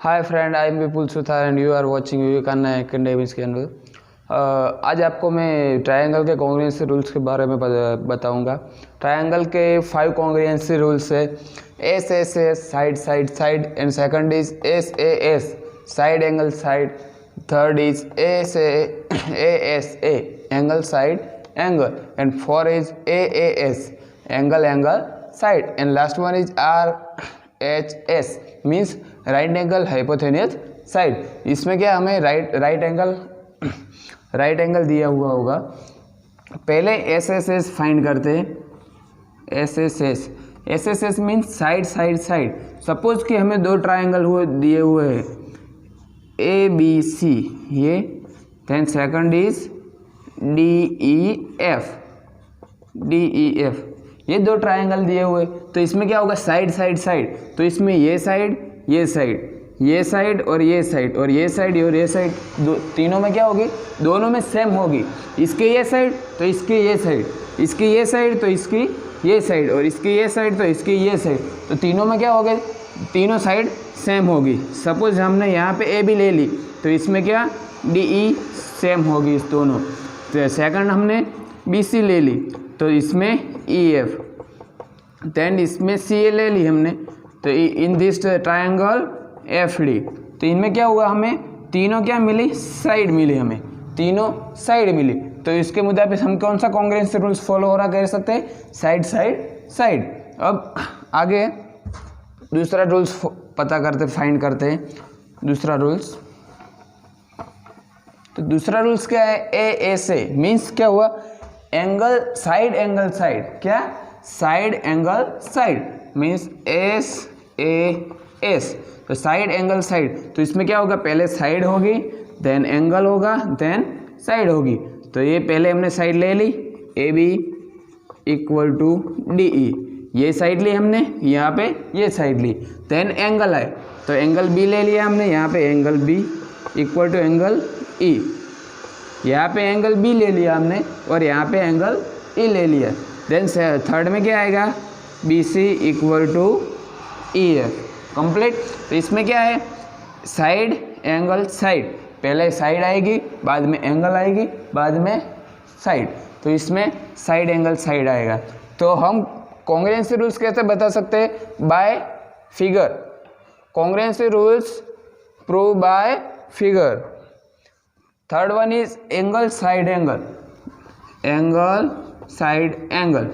Hi friend, I am Vipul Suthar and you are watching Vivekananda academy channel. आज आपको मैं triangle के कॉन्ग्रुएंसी रूल्स के बारे में बताऊंगा। ट्रायंगल के 5 कॉन्ग्रुएंसी रूल्स है। S S S side side side and second is S A S side angle side, third is S A S A angle side angle and four is A S angle angle side and last one is R H S means right angle hypotenuse side. इसमें क्या हमें right angle दिया हुआ होगा। पहले S S S find करते हैं। S S S means side side side. Suppose कि हमें दो ट्राइंगल दिए हुए हैं ए बी सी ये, then second is D E F ये दो ट्राइंगल दिए हुए। तो इसमें क्या होगा साइड साइड साइड। तो इसमें ये साइड ये साइड ये साइड और ये साइड और ये साइड और ये साइड तीनों में क्या होगी, दोनों में सेम होगी। इसके ये साइड तो इसके ये साइड, इसकी ये साइड तो इसकी ये साइड और इसकी ये साइड तो इसकी ये साइड। तो तीनों में क्या हो गए, तीनों साइड सेम होगी। सपोज हमने यहाँ पे ए भी ले ली तो इसमें क्या डी ई सेम होगी इस दोनों। तो सेकंड हमने बी सी ले ली तो इसमें ई एफ, देन इसमें सी ए ले ली हमने तो in this triangle F D. तो इनमें क्या हुआ, हमें तीनों क्या मिली, साइड मिली, हमें तीनों साइड मिली। तो इसके मुताबिक हम कौन सा कॉन्ग्रुएंसी रूल्स फॉलो हो रहा कह सकते हैं, साइड साइड साइड। अब आगे दूसरा रूल्स पता करते फाइंड करते हैं। दूसरा रूल्स, तो दूसरा रूल्स क्या है, ए एस ए मीन्स क्या हुआ, एंगल साइड एंगल साइड। क्या side angle side means S A S. तो साइड एंगल साइड, तो इसमें क्या होगा, पहले साइड होगी देन एंगल होगा देन साइड होगी। तो ये पहले हमने साइड ले ली A B equal to D E, ये साइड ली हमने, यहाँ पे ये साइड ली। देन एंगल आए तो एंगल बी ले लिया हमने, यहाँ पे angle B equal to angle E, यहाँ पे एंगल बी ले लिया हमने और यहाँ पे एंगल ई ले लिया। देन थर्ड में क्या आएगा, B C equal to E F complete. तो इसमें क्या है, साइड एंगल साइड, पहले साइड आएगी बाद में एंगल आएगी बाद में साइड। तो इसमें साइड एंगल साइड आएगा। तो हम कॉन्ग्रुएंसी रूल्स कैसे बता सकते हैं, by figure. Congruency rules prove by figure. Third one is angle side angle, angle side angle.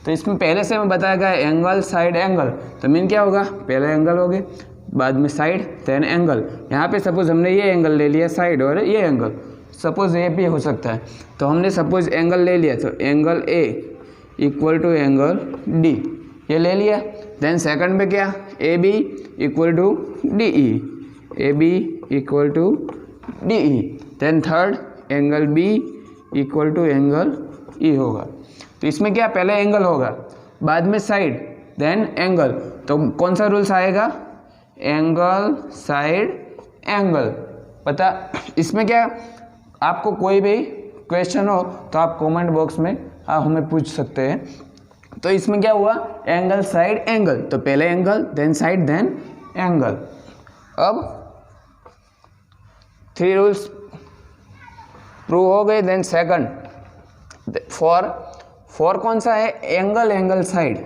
तो इसमें पहले से मैं बताया गया एंगल साइड एंगल। तो मीन क्या होगा, पहले एंगल हो गए बाद में साइड देन एंगल। यहाँ पे सपोज हमने ये एंगल ले लिया साइड और ये एंगल, सपोज ये भी हो सकता है। तो हमने सपोज एंगल ले लिया तो angle A equal to angle D ये ले लिया। देन सेकंड में क्या, A B equal to D E, A B equal to D E. Then third angle B equal to angle E होगा। तो इसमें क्या, पहले एंगल होगा बाद में साइड देन एंगल। तो कौन सा रूल्स आएगा, एंगल साइड एंगल। पता इसमें क्या, आपको कोई भी क्वेश्चन हो तो आप कमेंट बॉक्स में आप हमें पूछ सकते हैं। तो इसमें क्या हुआ, एंगल साइड एंगल, तो पहले angle then side then angle. अब 3 रूल्स प्रूव हो गए। देन सेकंड फॉर कौन सा है, angle angle side,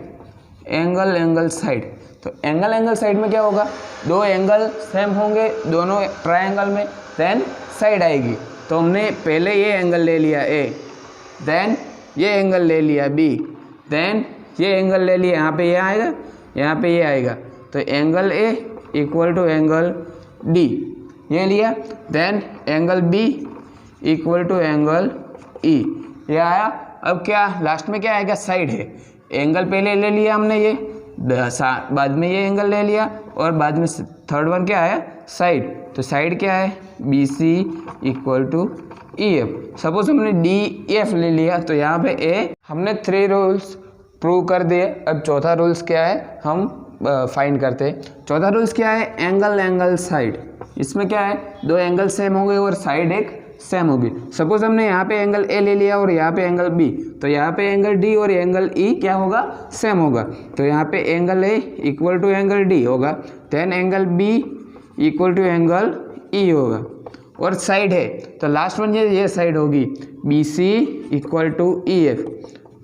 angle angle side. तो एंगल एंगल साइड में क्या होगा, दो एंगल सेम होंगे दोनों ट्रायंगल में देन साइड आएगी। तो हमने पहले ये एंगल ले लिया ए, देन ये एंगल ले लिया बी, देन ये एंगल ले लिया, यहाँ पे ये आएगा यहाँ पे ये आएगा। तो angle A equal to angle D ये लिया। Then angle B equal to angle E ये आया। अब क्या लास्ट में क्या आएगा, साइड है। एंगल पहले ले लिया हमने ये, बाद में ये एंगल ले लिया और बाद में थर्ड वन क्या आया, साइड। तो साइड क्या है, B C equal to E F. Suppose हमने डी एफ ले लिया तो यहाँ पे ए, हमने 3 रूल्स प्रूव कर दिए। अब चौथा रूल्स क्या है, हम फाइंड करते हैं। चौथा रूल्स क्या है, एंगल एंगल साइड। इसमें क्या है, दो एंगल सेम होंगे और साइड एक सेम होगी। सपोज हमने यहाँ पे एंगल ए ले लिया और यहाँ पे एंगल बी, तो यहाँ पे एंगल डी और एंगल ई क्या होगा, सेम होगा। तो यहाँ पे angle A equal to angle D होगा। Then angle B equal to angle E होगा, और साइड है तो लास्ट वन ये साइड होगी B C equal to E F.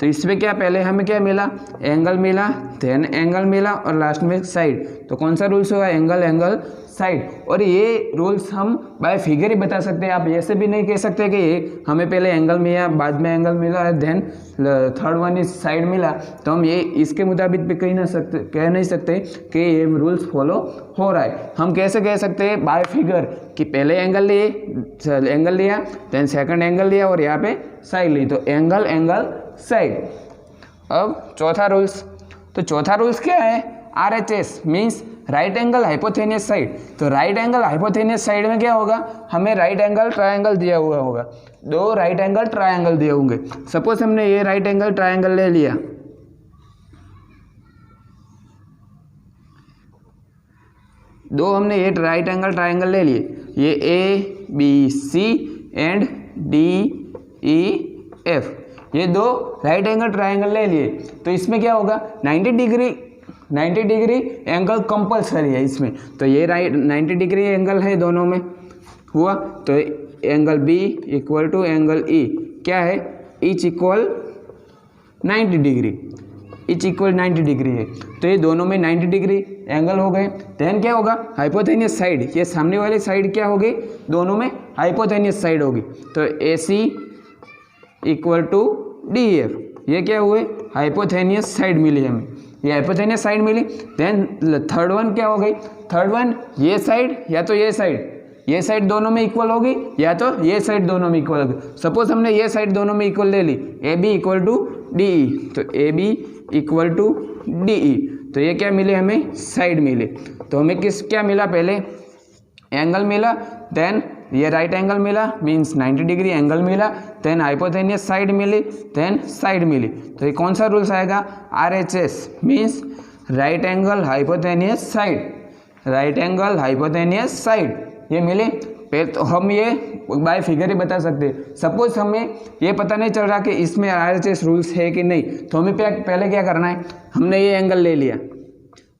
तो इसमें क्या पहले हमें क्या मिला, एंगल मिला, देन एंगल मिला और लास्ट में साइड। तो कौन सा रूल्स होगा, एंगल एंगल साइड। और ये रूल्स हम बाय फिगर ही बता सकते हैं, आप ऐसे भी नहीं कह सकते कि ये हमें पहले एंगल मिला बाद में एंगल मिला then third one is side मिला, तो हम ये इसके मुताबिक भी कह नहीं सकते कि ये रूल्स फॉलो हो रहा है। हम कैसे कह सकते हैं, बाय फिगर, कि पहले एंगल लिया देन सेकंड एंगल लिया और यहाँ पे साइड ली, तो एंगल एंगल साइड। अब चौथा रूल्स, तो चौथा रूल्स क्या है, RHS means right angle hypotenuse side. तो राइट एंगल हाइपोथेनियस साइड में क्या होगा, हमें राइट एंगल ट्रायंगल दिया हुआ होगा, दो राइट एंगल ट्रायंगल दिए होंगे। सपोज हमने ये राइट एंगल ट्रायंगल ले लिया, दो हमने ये राइट एंगल ट्रायंगल ले लिए, ये ABC एंड DEF, ये दो राइट एंगल ट्रायंगल ले लिए। तो इसमें क्या होगा, 90 डिग्री एंगल कंपलसरी है इसमें। तो ये 90 डिग्री एंगल है दोनों में हुआ, तो angle B equal to angle E क्या है, each equal 90 degree, each equal 90 degree है। तो ये दोनों में 90 डिग्री एंगल हो गए। देन क्या होगा, हाइपोथेनियस साइड, ये सामने वाली साइड क्या होगी, दोनों में हाइपोथेनियस साइड होगी। तो AC इक्वल टू DEF, ये क्या हुए, हाइपोथेनियस साइड मिली हमें, ये हाइपोथेनियस साइड मिली। देन थर्ड वन क्या हो गई, थर्ड वन ये साइड या तो ये साइड दोनों में इक्वल होगी या तो ये साइड दोनों में इक्वल होगी। सपोज हमने ये साइड दोनों में इक्वल ले ली, AB इक्वल टू DE, तो AB इक्वल टू DE, तो ये क्या मिले हमें, साइड मिले। तो हमें क्या मिला, पहले एंगल मिला, देन ये राइट एंगल मिला मीन्स 90 डिग्री एंगल मिला, देन हाइपोथेनियस साइड मिली, देन साइड मिली। तो ये कौन सा रूल्स आएगा, RHS means right angle hypotenuse side, right angle hypotenuse side ये मिले। तो हम ये बाय फिगर ही बता सकते हैं। सपोज हमें ये पता नहीं चल रहा कि इसमें RHS रूल्स है कि नहीं, तो हमें पहले क्या करना है, हमने ये एंगल ले लिया,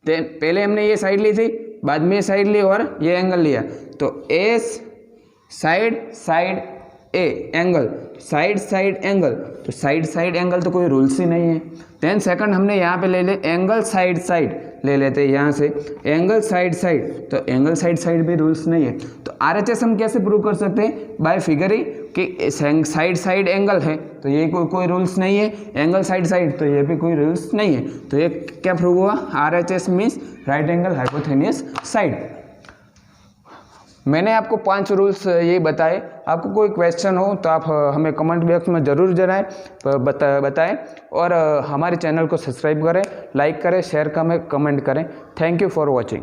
देन पहले हमने ये साइड ली थी, बाद में ये साइड ली और ये एंगल लिया, तो एस साइड ए एंगल, साइड एंगल, तो साइड एंगल तो कोई रूल्स ही नहीं है। देन सेकंड हमने यहाँ पे ले ले एंगल साइड ले लेते हैं, यहाँ से एंगल साइड, तो एंगल साइड भी रूल्स नहीं है। तो RHS हम कैसे प्रूव कर सकते हैं, बाय फिगर ही, कि साइड एंगल है तो ये कोई रूल्स नहीं है, एंगल साइड तो ये भी कोई रूल्स नहीं है। तो ये क्या प्रूव हुआ, RHS means right angle hypotenuse side. मैंने आपको 5 रूल्स ये बताए। आपको कोई क्वेश्चन हो तो आप हमें कमेंट बॉक्स में ज़रूर बताएं और हमारे चैनल को सब्सक्राइब करें, लाइक करें, शेयर करें, कमेंट करें। Thank you for watching.